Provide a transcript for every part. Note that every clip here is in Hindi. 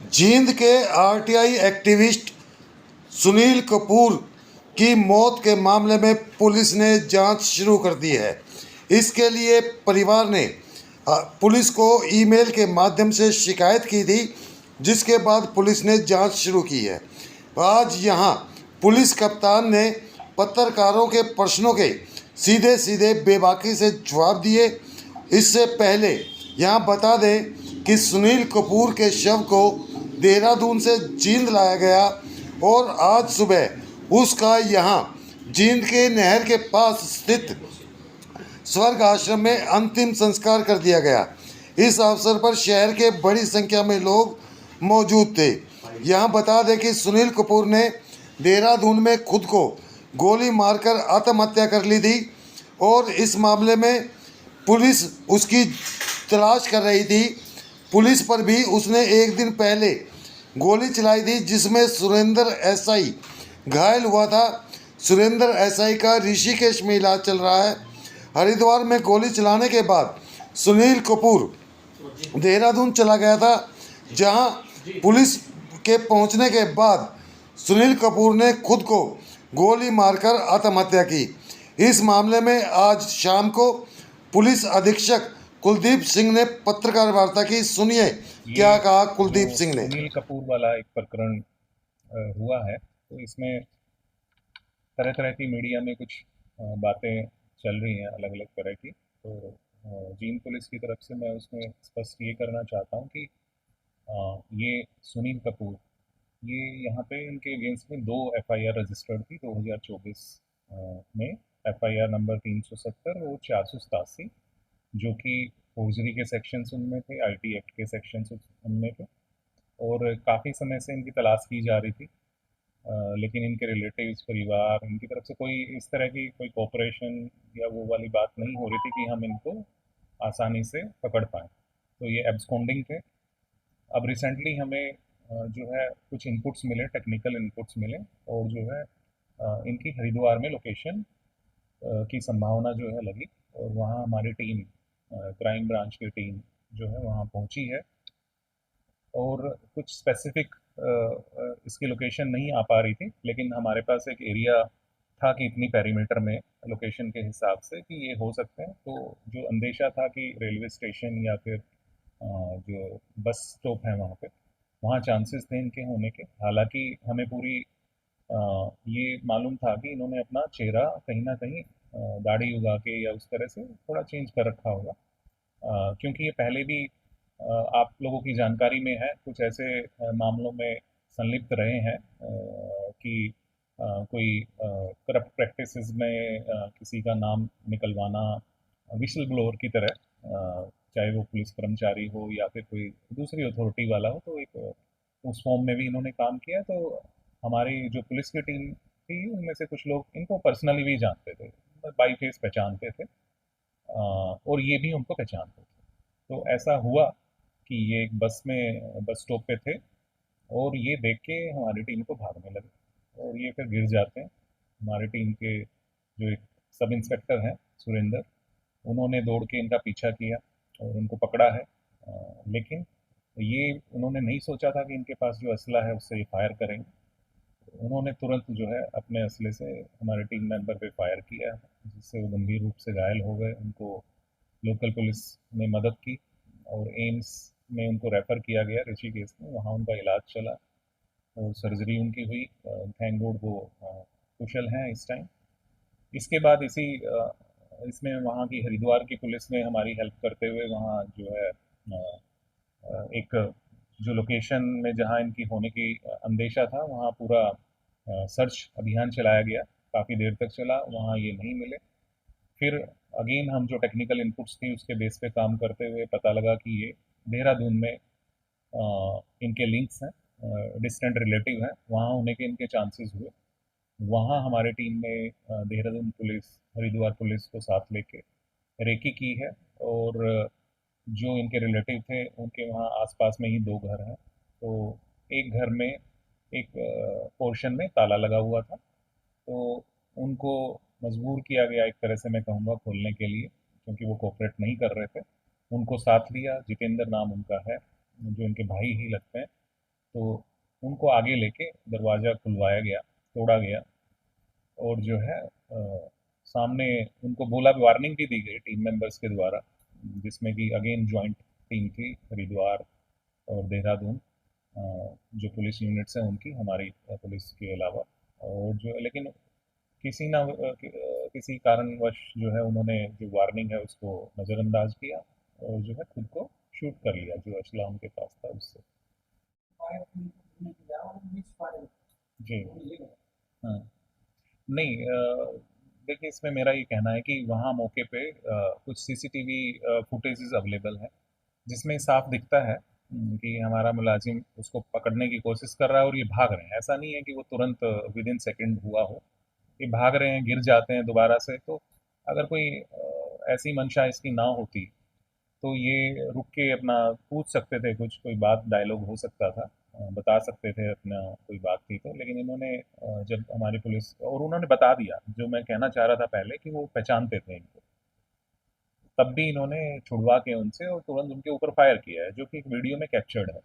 जींद के आरटीआई एक्टिविस्ट सुनील कपूर की मौत के मामले में पुलिस ने जांच शुरू कर दी है। इसके लिए परिवार ने पुलिस को ईमेल के माध्यम से शिकायत की थी, जिसके बाद पुलिस ने जांच शुरू की है। आज यहां पुलिस कप्तान ने पत्रकारों के प्रश्नों के सीधे सीधे बेबाकी से जवाब दिए। इससे पहले यहां बता दें कि सुनील कपूर के शव को देहरादून से जींद लाया गया और आज सुबह उसका यहां जींद के नहर के पास स्थित स्वर्ग आश्रम में अंतिम संस्कार कर दिया गया। इस अवसर पर शहर के बड़ी संख्या में लोग मौजूद थे। यहां बता दें कि सुनील कपूर ने देहरादून में खुद को गोली मारकर आत्महत्या कर ली थी और इस मामले में पुलिस उसकी तलाश कर रही थी। पुलिस पर भी उसने एक दिन पहले गोली चलाई थी, जिसमें सुरेंद्र एसआई घायल हुआ था। सुरेंद्र एसआई का ऋषिकेश में इलाज चल रहा है। हरिद्वार में गोली चलाने के बाद सुनील कपूर देहरादून चला गया था, जहां पुलिस के पहुंचने के बाद सुनील कपूर ने खुद को गोली मारकर आत्महत्या की। इस मामले में आज शाम को पुलिस अधीक्षक कुलदीप सिंह ने पत्रकार वार्ता की। सुनिए क्या कहा कुलदीप सिंह ने। सुनील कपूर वाला एक प्रकरण हुआ है, तो इसमें तरह तरह की मीडिया में कुछ बातें चल रही हैं अलग अलग तरह की। तो जींद पुलिस की तरफ से मैं उसमें स्पष्ट ये करना चाहता हूँ कि ये सुनील कपूर, ये यहाँ पे इनके अगेंस्ट में 2 एफआईआर रजिस्टर्ड थी 2024 में। एफआईआर नंबर 370 और 487, जो कि फोर्जरी के सेक्शंस उनमें थे, आईटी एक्ट के सेक्शंस उनमें थे। और काफ़ी समय से इनकी तलाश की जा रही थी, लेकिन इनके रिलेटिव्स, परिवार, इनकी तरफ से कोई इस तरह की कोई कोऑपरेशन या वो वाली बात नहीं हो रही थी कि हम इनको आसानी से पकड़ पाएँ। तो ये एब्सकॉन्डिंग थे। अब रिसेंटली हमें जो है कुछ इनपुट्स मिले, टेक्निकल इनपुट्स मिले, और जो है इनकी हरिद्वार में लोकेशन की संभावना जो है लगी, और वहाँ हमारी टीम, क्राइम ब्रांच की टीम जो है वहाँ पहुँची है। और कुछ स्पेसिफिक इसकी लोकेशन नहीं आ पा रही थी, लेकिन हमारे पास एक एरिया था कि इतनी पेरीमीटर में लोकेशन के हिसाब से कि ये हो सकते हैं। तो जो अंदेशा था कि रेलवे स्टेशन या फिर जो बस स्टॉप है वहाँ पे, वहाँ चांसेस थे इनके होने के। हालांकि हमें पूरी ये मालूम था कि इन्होंने अपना चेहरा कहीं ना कहीं दाढ़ी उगा के या उस तरह से थोड़ा चेंज कर रखा होगा, क्योंकि ये पहले भी आप लोगों की जानकारी में है, कुछ ऐसे मामलों में संलिप्त रहे हैं कि कोई करप्ट प्रैक्टिसेस में किसी का नाम निकलवाना, विशल ब्लोअर की तरह, चाहे वो पुलिस कर्मचारी हो या फिर कोई दूसरी अथॉरिटी वाला हो। तो एक उस फॉर्म में भी इन्होंने काम किया। तो हमारी जो पुलिस की टीम थी, उनमें से कुछ लोग इनको पर्सनली भी जानते थे, बाई फेस पहचानते थे, और ये भी उनको पहचानते थे। तो ऐसा हुआ कि ये एक बस में बस स्टॉप पे थे, और ये देख के हमारी टीम को भागने लगे, और ये फिर गिर जाते हैं। हमारी टीम के जो एक सब इंस्पेक्टर हैं, सुरेंद्र, उन्होंने दौड़ के इनका पीछा किया और उनको पकड़ा है। लेकिन ये उन्होंने नहीं सोचा था कि इनके पास जो असला है उससे ये फायर करेंगे। उन्होंने तुरंत जो है अपने असले से हमारे टीम मेंबर पे फायर किया, जिससे वो गंभीर रूप से घायल हो गए। उनको लोकल पुलिस ने मदद की और एम्स में उनको रेफ़र किया गया ऋषिकेश में, वहाँ उनका इलाज चला और सर्जरी उनकी हुई। थैंक गॉड वो कुशल हैं इस टाइम। इसके बाद इसमें वहाँ की हरिद्वार की पुलिस ने हमारी हेल्प करते हुए वहाँ जो है एक जो लोकेशन में जहाँ इनकी होने की अंदेशा था, वहाँ पूरा सर्च अभियान चलाया गया। काफ़ी देर तक चला, वहाँ ये नहीं मिले। फिर अगेन हम जो टेक्निकल इनपुट्स थी उसके बेस पे काम करते हुए पता लगा कि ये देहरादून में इनके लिंक्स हैं, डिस्टेंट रिलेटिव हैं, वहाँ होने के इनके चांसेस हुए। वहाँ हमारी टीम ने देहरादून पुलिस, हरिद्वार पुलिस को साथ लेके रेकी की है, और जो इनके रिलेटिव थे उनके वहाँ आसपास में ही 2 घर हैं। तो एक घर में एक पोर्शन में ताला लगा हुआ था, तो उनको मजबूर किया गया एक तरह से, मैं कहूँगा, खोलने के लिए, क्योंकि वो कोऑपरेट नहीं कर रहे थे। उनको साथ लिया, जितेंद्र नाम उनका है, जो इनके भाई ही लगते हैं। तो उनको आगे लेके दरवाज़ा खुलवाया गया, तोड़ा गया और जो है सामने उनको बोला, वार्निंग भी दी गई टीम मेंबर्स के द्वारा, जिसमें कि अगेन जॉइंट टीम थी हरिद्वार और देहरादून, जो पुलिस यूनिट्स हैं उनकी, हमारी पुलिस के अलावा। और जो लेकिन किसी कारणवश जो है उन्होंने जो वार्निंग है उसको नज़रअंदाज किया और जो है खुद को शूट कर लिया, जो असला उनके पास था उससे। जी। हाँ। नहीं, देखिए इसमें मेरा ये कहना है कि वहाँ मौके पे कुछ सीसीटीवी फुटेजेस अवेलेबल हैं, जिसमें साफ दिखता है कि हमारा मुलाजिम उसको पकड़ने की कोशिश कर रहा है और ये भाग रहे हैं। ऐसा नहीं है कि वो तुरंत विद इन सेकेंड हुआ हो, ये भाग रहे हैं, गिर जाते हैं दोबारा से। तो अगर कोई ऐसी मंशा इसकी ना होती तो ये रुक के अपना पूछ सकते थे, कुछ कोई बात डायलॉग हो सकता था, बता सकते थे अपना कोई बात थी तो। लेकिन इन्होंने जब हमारी पुलिस, और उन्होंने बता दिया जो मैं कहना चाह रहा था पहले, कि वो पहचानते थे इनको, तब भी इन्होंने छुड़वा के उनसे और तुरंत उनके ऊपर फायर किया है, जो कि एक वीडियो में कैप्चर्ड है।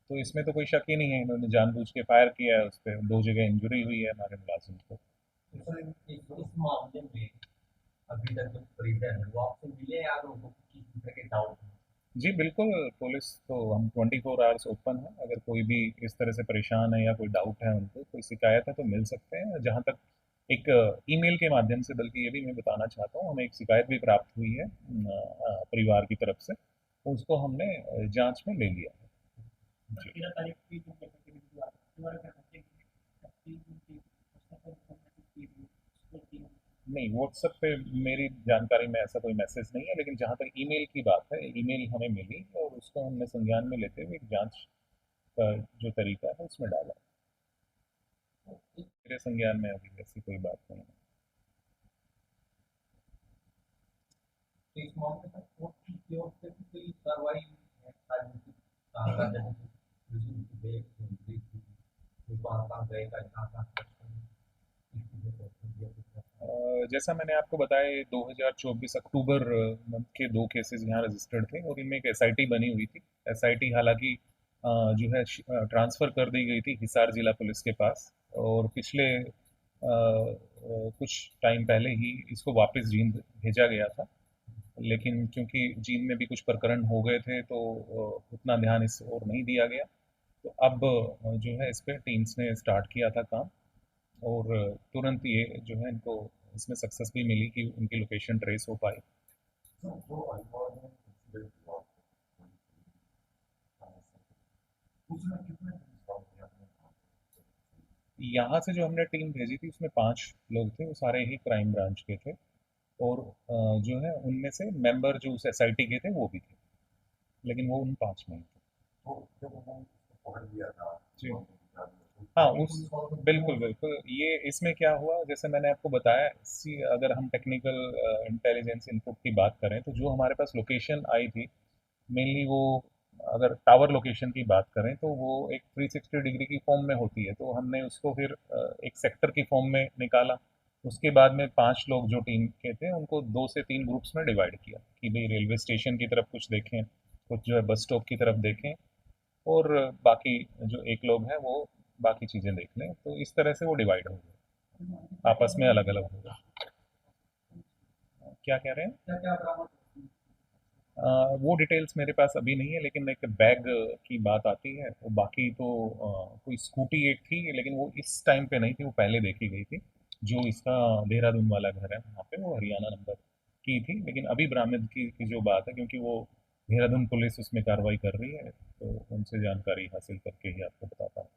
तो इसमें तो कोई शक ही नहीं है, इन्होंने जानबूझ के फायर किया है, उस पर 2 जगह इंजरी हुई है हमारे मुलाजिम को। सर, इस मामले में अभी तक जो परिजन है वो आपसे मिले या लोगों की किसी तरह के डाउट हैं? जी बिल्कुल, पुलिस तो हम 24 आवर्स ओपन है। अगर कोई भी इस तरह से परेशान है या कोई डाउट है उनको, कोई शिकायत है, तो मिल सकते हैं। जहाँ तक एक ईमेल के माध्यम से, बल्कि ये भी मैं बताना चाहता हूँ, हमें एक शिकायत भी प्राप्त हुई है परिवार की तरफ से, उसको हमने जांच में ले लिया है। जी। 13 तारीख की जो गतिविधि हुआ, उसके बारे में क्या कहते हैं कि आपकी उनकी पर्सनल इन्फॉर्मेशन की थी, उसको की नहीं, व्हाट्सएप पे मेरी जानकारी में ऐसा कोई मैसेज नहीं है, लेकिन जहाँ तक ईमेल की बात है, ईमेल हमें मिली और उसको हमने संज्ञान में लेते हुए एक जांच का जो तरीका है उसमें डाला। मेरे संज्ञान में अभी ऐसी कोई बात नहीं है। तो इस मामले में कोर्ट की ओर से भी कोई कार्रवाई है, राजनीतिक कहा था, जैसे कि किसी की बेल मिली थी, उस वहाँ कहाँ गए का जहाँ जैसा मैंने आपको बताया, ये 2024 अक्टूबर मंथ के 2 केसेस यहाँ रजिस्टर्ड थे और इनमें एक एसआईटी बनी हुई थी। एसआईटी हालांकि जो है ट्रांसफ़र कर दी गई थी हिसार जिला पुलिस के पास, और पिछले कुछ टाइम पहले ही इसको वापस जींद भेजा गया था। लेकिन क्योंकि जींद में भी कुछ प्रकरण हो गए थे तो उतना ध्यान इस ओर नहीं दिया गया। तो अब जो है इस पे टीम्स ने स्टार्ट किया था काम, और तुरंत ये जो है इनको इसमें सक्सेस भी मिली कि उनकी लोकेशन ट्रेस हो पाई। यहाँ से जो हमने टीम भेजी थी उसमें 5 लोग थे, वो सारे ही क्राइम ब्रांच के थे, और जो है उनमें से मेंबर जो उस एसआईटी के थे वो भी थे, लेकिन वो उन 5 में ही थे। जी। हाँ, उस बिल्कुल, बिल्कुल। ये इसमें क्या हुआ, जैसे मैंने आपको बताया, अगर हम टेक्निकल इंटेलिजेंस इनपुट की बात करें, तो जो हमारे पास लोकेशन आई थी, मेनली वो, अगर टावर लोकेशन की बात करें तो वो एक 360 डिग्री की फॉर्म में होती है, तो हमने उसको फिर एक सेक्टर की फॉर्म में निकाला। उसके बाद में 5 लोग जो टीम के थे उनको 2 से 3 ग्रुप्स में डिवाइड किया कि भाई रेलवे स्टेशन की तरफ कुछ देखें, कुछ जो है बस स्टॉप की तरफ देखें, और बाकी जो 1 लोग हैं वो बाकी चीज़ें देख लें। तो इस तरह से वो डिवाइड हो गए, आपस में अलग अलग हो गए। क्या कह रहे हैं? क्या क्या बरामद वो डिटेल्स मेरे पास अभी नहीं है, लेकिन एक बैग की बात आती है, वो बाकी तो कोई स्कूटी एक थी, लेकिन वो इस टाइम पे नहीं थी, वो पहले देखी गई थी। जो इसका देहरादून वाला घर है वहाँ पे, वो हरियाणा नंबर की थी, लेकिन अभी बरामद की जो बात है, क्योंकि वो देहरादून पुलिस उसमें कार्रवाई कर रही है, तो उनसे जानकारी हासिल करके ही आपको बताता हूँ।